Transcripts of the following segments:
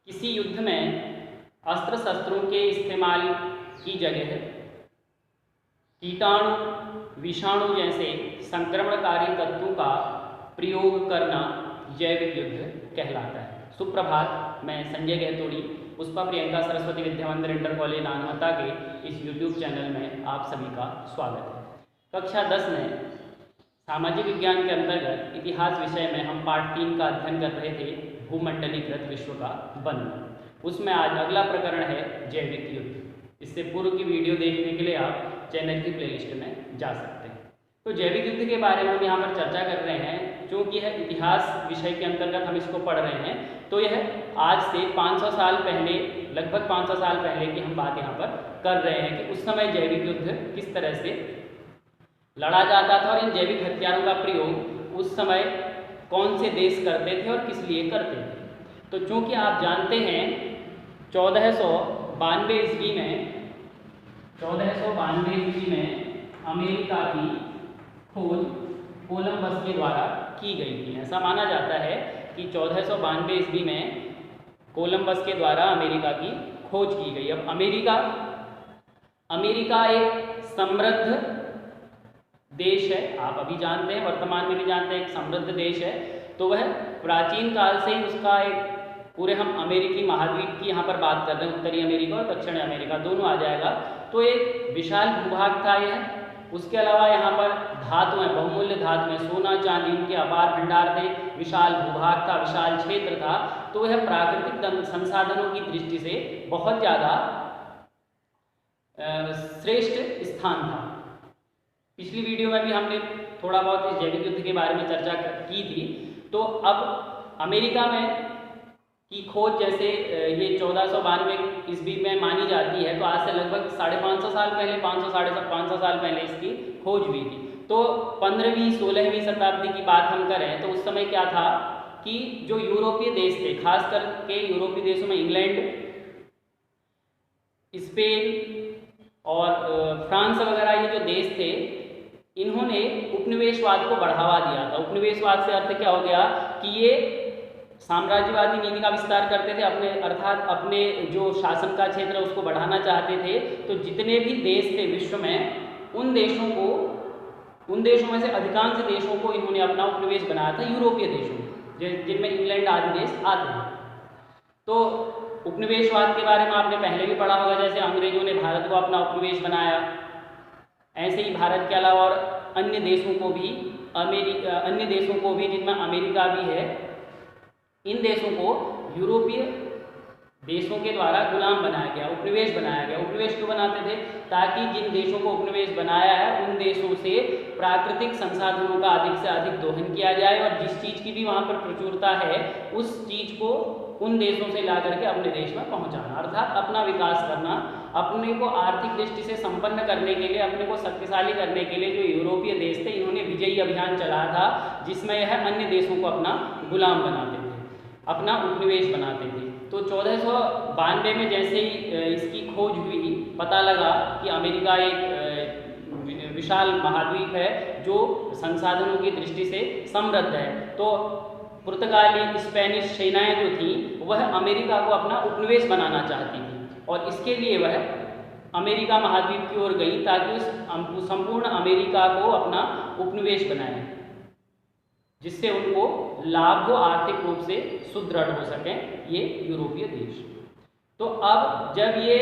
किसी युद्ध में अस्त्र शस्त्रों के इस्तेमाल की जगह कीटाणु विषाणु जैसे संक्रमणकारी तत्वों का प्रयोग करना जैविक युद्ध कहलाता है। सुप्रभात, मैं संजय गहतोड़ी पुष्पा प्रियंका सरस्वती विद्या मंदिर इंटर कॉलेज नानमता के इस YouTube चैनल में आप सभी का स्वागत है। कक्षा 10 में सामाजिक विज्ञान के अंतर्गत इतिहास विषय में हम पाठ 3 का अध्ययन कर रहे थे, भूमंडलीकृत विश्व का वर्णन। उसमें आज अगला प्रकरण है जैविक युद्ध। इससे पूर्व की वीडियो देखने के लिए आप चैनल की प्लेलिस्ट में जा सकते हैं। तो जैविक युद्ध के बारे में हम यहाँ पर चर्चा कर रहे हैं। क्योंकि यह इतिहास विषय के अंतर्गत हम इसको पढ़ रहे हैं, तो यह आज से 500 साल पहले, लगभग 500 साल पहले की हम बात यहाँ पर कर रहे हैं कि उस समय जैविक युद्ध किस तरह से लड़ा जाता था और इन जैविक हथियारों का प्रयोग उस समय कौन से देश करते थे और किस लिए करते थे। तो चूँकि आप जानते हैं 1492 ईस्वी में अमेरिका की खोज कोलंबस के द्वारा की गई थी। ऐसा माना जाता है कि 1492 ईस्वी में कोलंबस के द्वारा अमेरिका की खोज की गई। अब अमेरिका एक समृद्ध देश है, आप अभी जानते हैं, वर्तमान में भी जानते हैं, एक समृद्ध देश है। तो वह प्राचीन काल से ही उसका एक पूरे हम अमेरिकी महाद्वीप की यहाँ पर बात कर रहे हैं, उत्तरी अमेरिका और दक्षिणी अमेरिका दोनों आ जाएगा। तो एक विशाल भूभाग था यह। उसके अलावा यहाँ पर धातुएं, बहुमूल्य धातुएं, सोना चांदी, उनके अपार भंडार थे, विशाल भूभाग था, विशाल क्षेत्र था। तो यह प्राकृतिक संसाधनों की दृष्टि से बहुत ज़्यादा श्रेष्ठ स्थान था। पिछली वीडियो में भी हमने थोड़ा बहुत इस जैविक युद्ध के बारे में चर्चा की थी। तो अब अमेरिका में की खोज जैसे ये 1492 ईस्वी में मानी जाती है, तो आज से लगभग 550 साल पहले, 500 साल पहले इसकी खोज हुई थी। तो 15वीं 16वीं शताब्दी की बात हम करें तो उस समय क्या था कि जो यूरोपीय देश थे, खास करके यूरोपीय देशों में इंग्लैंड, स्पेन और फ्रांस वगैरह ये जो देश थे, इन्होंने उपनिवेशवाद को बढ़ावा दिया था। उपनिवेशवाद से अर्थ क्या हो गया कि ये साम्राज्यवादी नीति का विस्तार करते थे, अपने अर्थात अपने जो शासन का क्षेत्र है उसको बढ़ाना चाहते थे। तो जितने भी देश थे विश्व में, उन देशों में से अधिकांश देशों को इन्होंने अपना उपनिवेश बनाया था, यूरोपीय देशों जिनमें इंग्लैंड आदि देश आते हैं। तो उपनिवेशवाद के बारे में आपने पहले भी पढ़ा होगा, जैसे अंग्रेजों ने भारत को अपना उपनिवेश बनाया, ऐसे ही भारत के अलावा और अन्य देशों को भी जिनमें अमेरिका भी है, इन देशों को यूरोपीय देशों के द्वारा गुलाम बनाया गया, उपनिवेश बनाया गया। उपनिवेश क्यों बनाते थे? ताकि जिन देशों को उपनिवेश बनाया है उन देशों से प्राकृतिक संसाधनों का अधिक से अधिक दोहन किया जाए और जिस चीज़ की भी वहाँ पर प्रचुरता है उस चीज़ को उन देशों से ला करके अपने देश में पहुँचाना, अर्थात अपना विकास करना, अपने को आर्थिक दृष्टि से संपन्न करने के लिए, अपने को शक्तिशाली करने के लिए जो यूरोपीय देश थे, इन्होंने विजयी अभियान चलाया था, जिसमें यह अन्य देशों को अपना गुलाम बनाते थे, अपना उपनिवेश बनाते थे। तो 1492 में जैसे ही इसकी खोज हुई, पता लगा कि अमेरिका एक विशाल महाद्वीप है जो संसाधनों की दृष्टि से समृद्ध है। तो पुर्तगाली, स्पेनिश सेनाएं जो थी वह अमेरिका को अपना उपनिवेश बनाना चाहती थी और इसके लिए वह अमेरिका महाद्वीप की ओर गई ताकि उस संपूर्ण अमेरिका को अपना उपनिवेश बनाए, जिससे उनको लाभ हो, आर्थिक रूप से सुदृढ़ हो सकें ये यूरोपीय देश। तो अब जब ये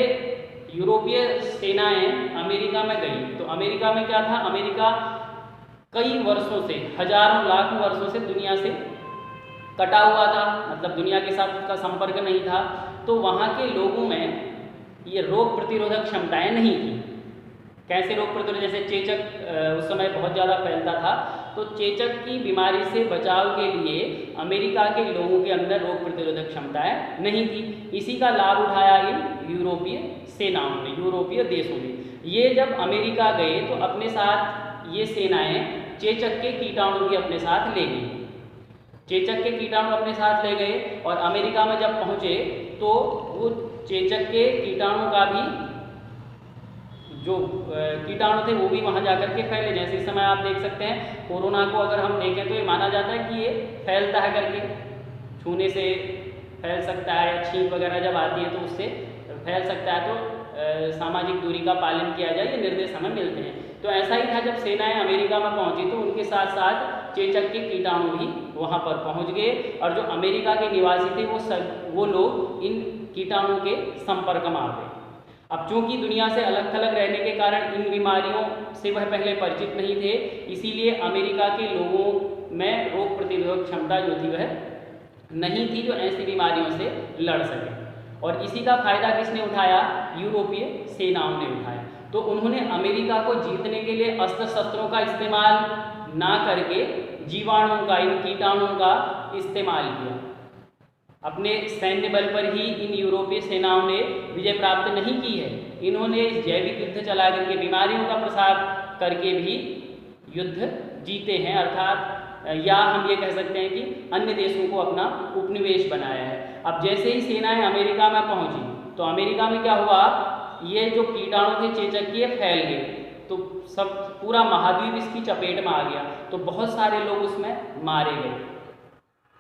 यूरोपीय सेनाएं अमेरिका में गई तो अमेरिका में क्या था? अमेरिका कई वर्षों से, हजारों लाखों वर्षों से दुनिया से कटा हुआ था, मतलब दुनिया के साथ उसका संपर्क नहीं था। तो वहाँ के लोगों में ये रोग प्रतिरोधक क्षमताएं नहीं थी। कैसे रोग प्रतिरोध? जैसे चेचक उस समय बहुत ज़्यादा फैलता था, तो चेचक की बीमारी से बचाव के लिए अमेरिका के लोगों के अंदर रोग प्रतिरोधक क्षमताएं नहीं थी। इसी का लाभ उठाया इन यूरोपीय सेनाओं ने, यूरोपीय देशों ने। ये जब अमेरिका गए तो अपने साथ ये सेनाएं चेचक के कीटाणु भी अपने साथ ले गई, चेचक के कीटाणु अपने साथ ले गए और अमेरिका में जब पहुँचे तो वो चेचक के कीटाणु का भी जो कीटाणु थे वो भी वहाँ जाकर के फैले। जैसे इस समय आप देख सकते हैं कोरोना को अगर हम देखें तो ये माना जाता है कि ये फैलता है करके, छूने से फैल सकता है, या छींक वगैरह जब आती है तो उससे फैल सकता है, तो सामाजिक दूरी का पालन किया जाए, ये निर्देश हमें मिलते हैं। तो ऐसा ही था, जब सेनाएं अमेरिका में पहुंची तो उनके साथ साथ चेचक के कीटाणु भी वहां पर पहुंच गए, और जो अमेरिका के निवासी थे वो लोग इन कीटाणु के संपर्क में आ गए। अब चूंकि दुनिया से अलग थलग रहने के कारण इन बीमारियों से वह पहले परिचित नहीं थे, इसीलिए अमेरिका के लोगों में रोग प्रतिरोधक क्षमता जो थी वह नहीं थी जो ऐसी बीमारियों से लड़ सके। और इसी का फायदा किसने उठाया? यूरोपीय सेनाओं ने उठाया। तो उन्होंने अमेरिका को जीतने के लिए अस्त्र शस्त्रों का इस्तेमाल ना करके जीवाणुओं का, इन कीटाणुओं का इस्तेमाल किया। अपने सैन्य बल पर ही इन यूरोपीय सेनाओं ने विजय प्राप्त नहीं की है, इन्होंने जैविक युद्ध चला करके, बीमारियों का प्रसार करके भी युद्ध जीते हैं, अर्थात या हम ये कह सकते हैं कि अन्य देशों को अपना उपनिवेश बनाया है। अब जैसे ही सेनाएं अमेरिका में पहुंची तो अमेरिका में क्या हुआ, ये जो कीटाणु थे चेचक फैल गए, तो सब पूरा महाद्वीप इसकी चपेट में आ गया। तो बहुत सारे लोग उसमें मारे गए,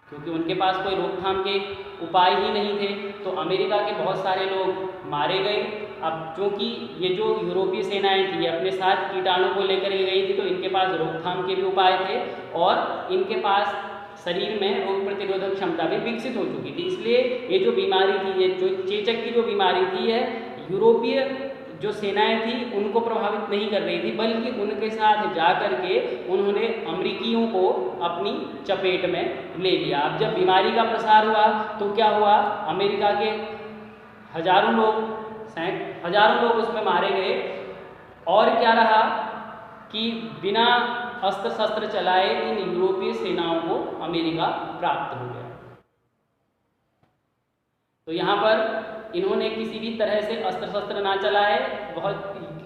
क्योंकि उनके पास कोई रोकथाम के उपाय ही नहीं थे। तो अमेरिका के बहुत सारे लोग मारे गए। अब चूँकि ये जो यूरोपीय सेनाएं थी अपने साथ कीटाणु को लेकर के गई थी, तो इनके पास रोकथाम के भी उपाय थे और इनके पास शरीर में रोग प्रतिरोधक क्षमता भी विकसित हो चुकी थी। इसलिए ये जो बीमारी थी, ये जो चेचक की जो बीमारी थी, है यूरोपीय जो सेनाएं थी उनको प्रभावित नहीं कर रही थी, बल्कि उनके साथ जा कर के उन्होंने अमेरिकियों को अपनी चपेट में ले लिया। अब जब बीमारी का प्रसार हुआ तो क्या हुआ, अमेरिका के हजारों लोग उसमें मारे गए, और क्या रहा कि बिना अस्त्र शस्त्र चलाए इन यूरोपीय सेनाओं को अमेरिका प्राप्त हो गया। तो यहाँ पर इन्होंने किसी भी तरह से अस्त्र शस्त्र ना चलाए, बहुत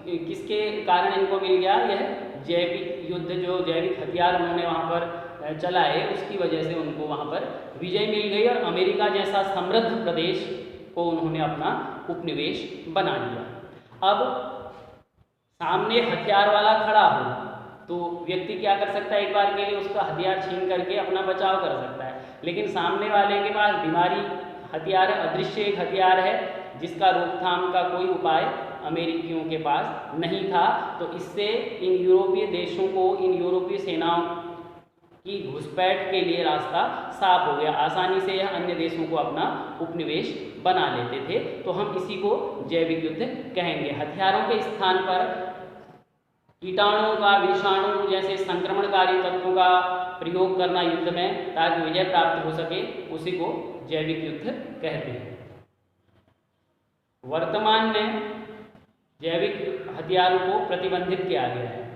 किसके कारण इनको मिल गया, यह जैविक युद्ध, जो जैविक हथियार उन्होंने वहाँ पर चलाए, उसकी वजह से उनको वहाँ पर विजय मिल गई, और अमेरिका जैसा समृद्ध प्रदेश को उन्होंने अपना उपनिवेश बना लिया। अब सामने हथियार वाला खड़ा हो तो व्यक्ति क्या कर सकता है, एक बार के लिए उसका हथियार छीन करके अपना बचाव कर सकता है, लेकिन सामने वाले के पास बीमारी हथियार है, अदृश्य एक हथियार है, जिसका रोकथाम का कोई उपाय अमेरिकियों के पास नहीं था। तो इससे इन यूरोपीय देशों को, इन यूरोपीय सेनाओं की घुसपैठ के लिए रास्ता साफ हो गया। आसानी से यह अन्य देशों को अपना उपनिवेश बना लेते थे। तो हम इसी को जैविक युद्ध कहेंगे। हथियारों के स्थान पर कीटाणुओं का, विषाणु जैसे संक्रमणकारी तत्वों का प्रयोग करना युद्ध में, ताकि विजय प्राप्त हो सके, उसी को जैविक युद्ध कहते हैं। वर्तमान में जैविक हथियारों को प्रतिबंधित किया गया है।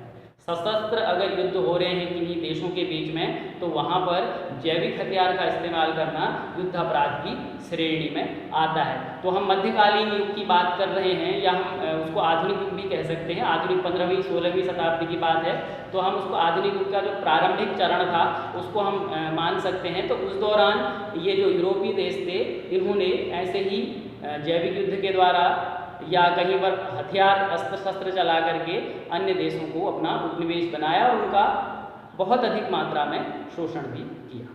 सशस्त्र अगर युद्ध हो रहे हैं किन्हीं देशों के बीच में, तो वहाँ पर जैविक हथियार का इस्तेमाल करना युद्ध अपराध की श्रेणी में आता है। तो हम मध्यकालीन युग की बात कर रहे हैं, या हम उसको आधुनिक युग भी कह सकते हैं। आधुनिक 15वीं 16वीं शताब्दी की बात है, तो हम उसको आधुनिक युग का जो प्रारंभिक चरण था उसको हम मान सकते हैं। तो उस दौरान ये जो यूरोपीय देश थे, इन्होंने ऐसे ही जैविक युद्ध के द्वारा या कहीं पर हथियार, अस्त्र शस्त्र चला करके अन्य देशों को अपना उपनिवेश बनाया, और उनका बहुत अधिक मात्रा में शोषण भी किया।